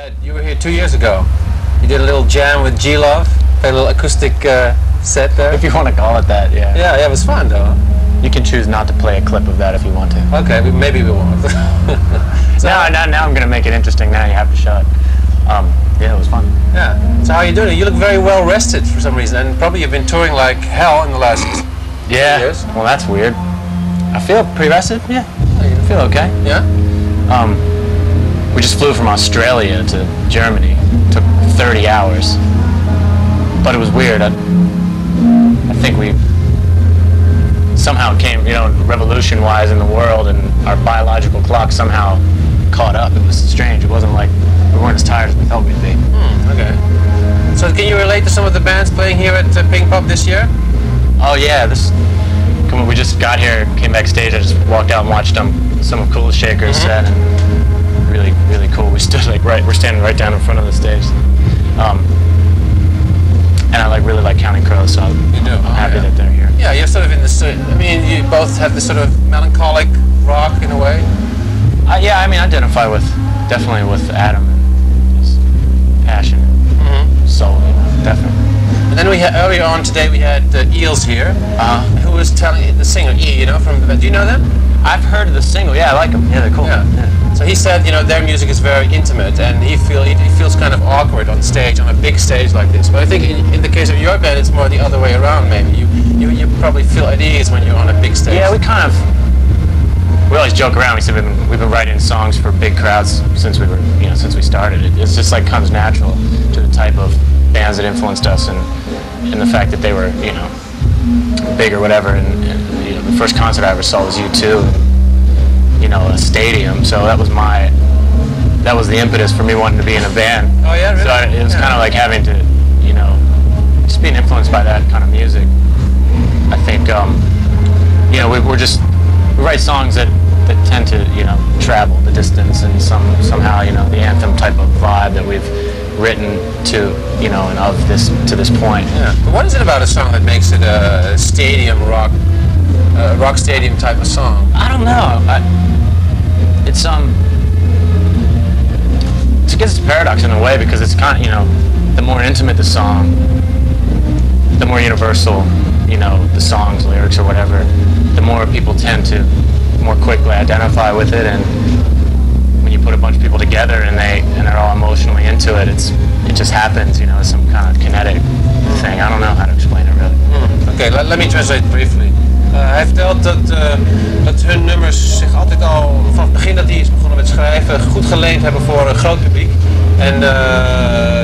said, you were here 2 years ago. You did a little jam with G-Love, played a little acoustic set there. If you want to call it that, yeah. Yeah, it was fun though. You can choose not to play a clip of that if you want to. Okay, maybe we won't. So, now I'm going to make it interesting. Now you have to show it. Yeah, it was fun. Yeah. So how are you doing? You look very well rested for some reason, and probably you've been touring like hell in the last 2 years. Well, that's weird. I feel pretty rested. Yeah, I feel okay. Yeah. We just flew from Australia to Germany. It took 30 hours, but it was weird. I think we somehow came, revolution-wise in the world, and our biological clock somehow caught up. It was strange. It wasn't like we weren't as tired as we thought we'd be. Okay. So can you relate to some of the bands playing here at Pink Pop this year? Oh yeah, we just got here, came backstage. I just walked out and watched some of Cool Shaker's set, and really, really cool. We stood we're standing right down in front of the stage. And I really like Counting Crows, so I'm happy that they're here. Yeah, you're sort of in this. I mean, you both have this sort of melancholic rock in a way. Yeah, I mean, I identify definitely with Adam and his passion, soul, definitely. And then we had earlier on today we had Eels here, who was telling the singer E, from the band. Do you know them? I've heard of the single. Yeah, I like them. Yeah, they're cool. Yeah. So he said, their music is very intimate, and he feels kind of awkward on stage, on a big stage like this. But I think in the case of your band, it's more the other way around. Maybe you probably feel at ease when you're on a big stage. Yeah, we always joke around. We said we've been writing songs for big crowds since we started. It's just comes natural to the type of bands that influenced us, and the fact that they were big or whatever. And the first concert I ever saw was U2. A stadium, so that was the impetus for me wanting to be in a band. Oh yeah, really? So it was kind of like having to, just being influenced by that kind of music. I think, we write songs that tend to, travel the distance, and somehow, the anthem type of vibe that we've written to, and of this to this point. Yeah. But what is it about a song that makes it a stadium rock stadium type of song? I don't know. It's I guess it's a paradox in a way, because it's kind of, the more intimate the song, the more universal, the song's lyrics or whatever, the more people tend to more quickly identify with it. And when you put a bunch of people together and they're all emotionally into it, it just happens, it's some kind of kinetic thing. I don't know how to explain it really. Okay, let me translate briefly. Hij vertelt dat hun nummers zich altijd al van het begin dat hij is begonnen met schrijven goed geleend hebben voor een groot publiek. En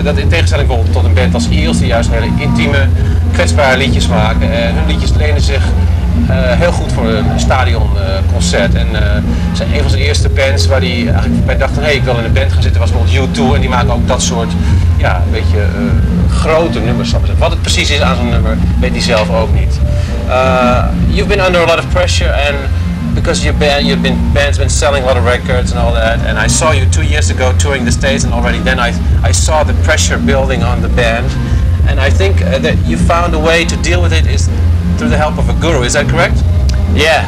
dat in tegenstelling bijvoorbeeld tot een band als Eels, die juist hele intieme, kwetsbare liedjes maken. En hun liedjes lenen zich heel goed voor een stadionconcert. En zijn een van zijn eerste bands waar hij eigenlijk bij dacht van ik wil in een band gaan zitten, was bijvoorbeeld U2. En die maken ook dat soort, een beetje grote nummers. Wat het precies is aan zo'n nummer, weet hij zelf ook niet. You've been under a lot of pressure, and because band's been selling a lot of records and all that, and I saw you 2 years ago touring the States, and already then I saw the pressure building on the band, and I think that you found a way to deal with it is through the help of a guru. Is that correct? Yeah.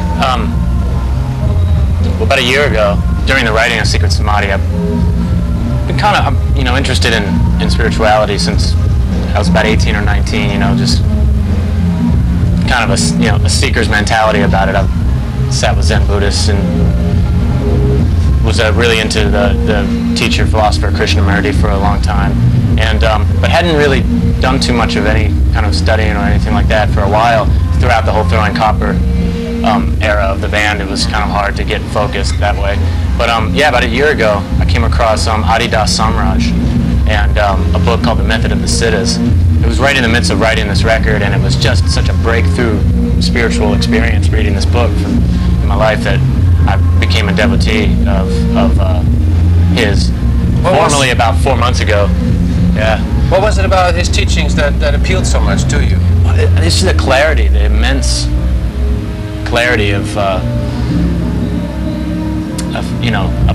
Well, about a year ago, during the writing of Secret Samadhi, I've been kind of interested in spirituality since I was about 18 or 19. Just kind of a seeker's mentality about it. I sat with Zen Buddhists and was really into the teacher philosopher Krishnamurti for a long time, and but hadn't really done too much of any kind of studying or anything like that for a while. Throughout the whole Throwing Copper era of the band, it was kind of hard to get focused that way. But about a year ago, I came across Adidas Samraj and a book called The Method of the Siddhas. It was right in the midst of writing this record, and it was just such a breakthrough spiritual experience reading this book in my life that I became a devotee of his. Formally about 4 months ago. Yeah. What was it about his teachings that appealed so much to you? It's just the clarity, the immense clarity of a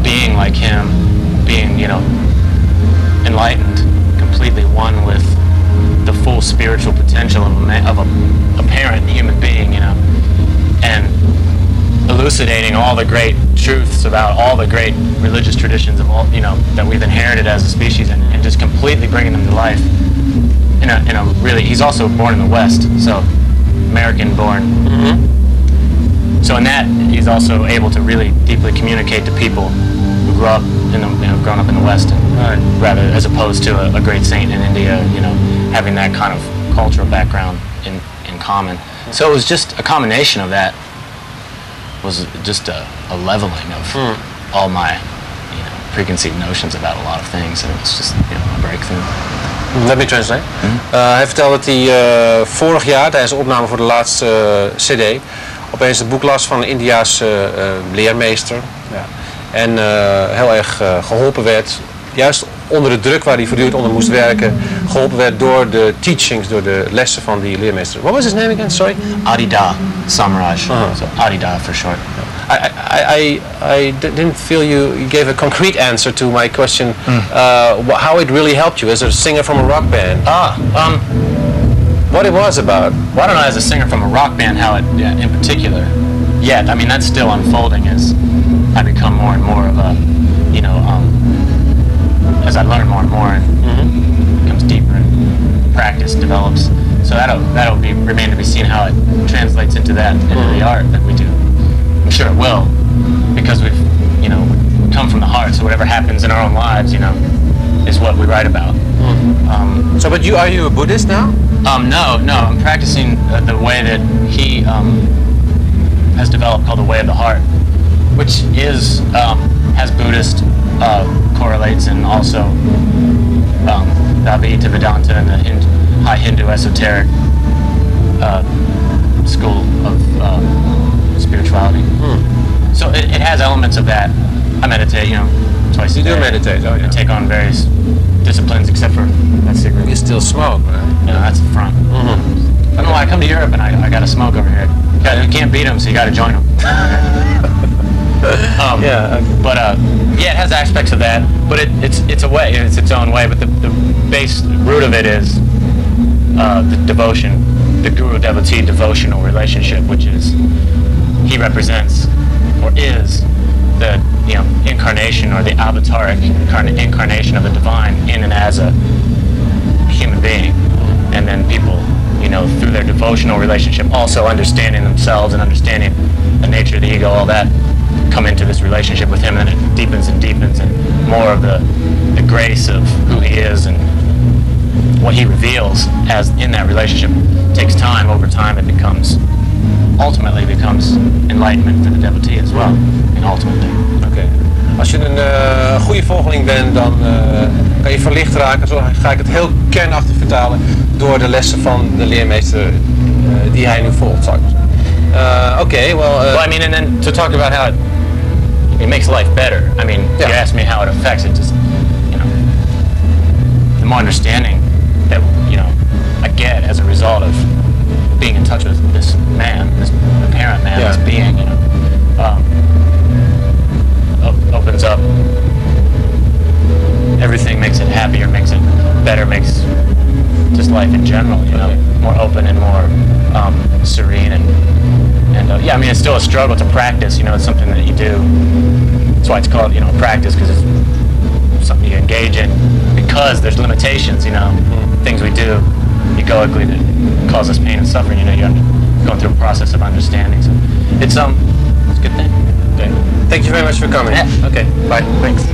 being like him, being enlightened, completely one with the full spiritual potential of a parent human being, and elucidating all the great truths about all the great religious traditions of all, you know, that we've inherited as a species, and just completely bringing them to life in a really. He's also born in the West, so American born. So in that, he's also able to really deeply communicate to people who grew up in the, grown up in the West, and rather as opposed to a great saint in India, you know, having that kind of cultural background in common. So it was just a combination of that. Was just a leveling of all my, you know, preconceived notions about a lot of things, and it was just, you know, a breakthrough. Let me translate. Hij vertelde dat hij vorig jaar tijdens de opname voor de laatste CD opeens het boek las van een Indiaanse leermeester. Ja. En heel erg geholpen werd, juist onder de druk waar hij voortdurend onder moest werken, geholpen werd door de teachings, door de lessen van die leermeester. What was his name again? Sorry? Adida Samraj. So Adida for short. I didn't feel you gave a concrete answer to my question. How it really helped you as a singer from a rock band. What it was about? Well, I don't know, as a singer from a rock band, how it, in particular, yet. I mean, that's still unfolding as I become more and more of a, you know, as I learn more and more, and becomes deeper, and practice develops. So that'll remain to be seen how it translates into that, into the art that we do. I'm sure it will, because we've, you know, we come from the heart. So whatever happens in our own lives, you know, is what we write about. So, but are you a Buddhist now? No, I'm practicing the way that he has developed, called the Way of the Heart, which is has Buddhist correlates, and also the Advaita Vedanta and the high Hindu esoteric school of spirituality. So it has elements of that. I meditate, you know, twice a day. You do meditate, oh yeah. I take on various disciplines, except for that cigarette. You still smoke, right? You know, that's the front. I don't know why I come to Europe and I got to smoke over here. You can't beat them, so you got to join them. But yeah, it has aspects of that. But it's a way. It's its own way. But the base root of it is the devotion, the guru-devotee devotional relationship, which is he represents or is the, you know, incarnation or the avataric incarnation of the divine in and as a human being. And then people, you know, through their devotional relationship, also understanding themselves and understanding the nature of the ego, all that, come into this relationship with him, and it deepens and deepens, and more of the grace of who he is and what he reveals as in that relationship takes time. Over time it ultimately becomes enlightenment for the devotee as well, and ultimately. Oké. Als je een goede volgeling bent, dan kan je verlicht raken. Zo ga ik het heel kernachtig vertalen door de lessen van de leermeester die hij nu volgt, zou ik zeggen. Okay, well, I mean, and then to talk about how it makes life better. I mean, you asked me how it affects it. Just, you know, the more understanding that, you know, I get as a result of being in touch with this man, this apparent man, this being, you know, opens up everything, makes it happier, makes it better, makes just life in general, you know, more open and more serene, and yeah, I mean, it's still a struggle to practice, you know, it's something that you do. That's why it's called, you know, practice, because it's something you engage in, because there's limitations, you know, things we do egoically that cause us pain and suffering, you know, you're going through a process of understanding. So it's a good thing. Okay. Thank you very much for coming. Yeah. Okay, bye. Thanks.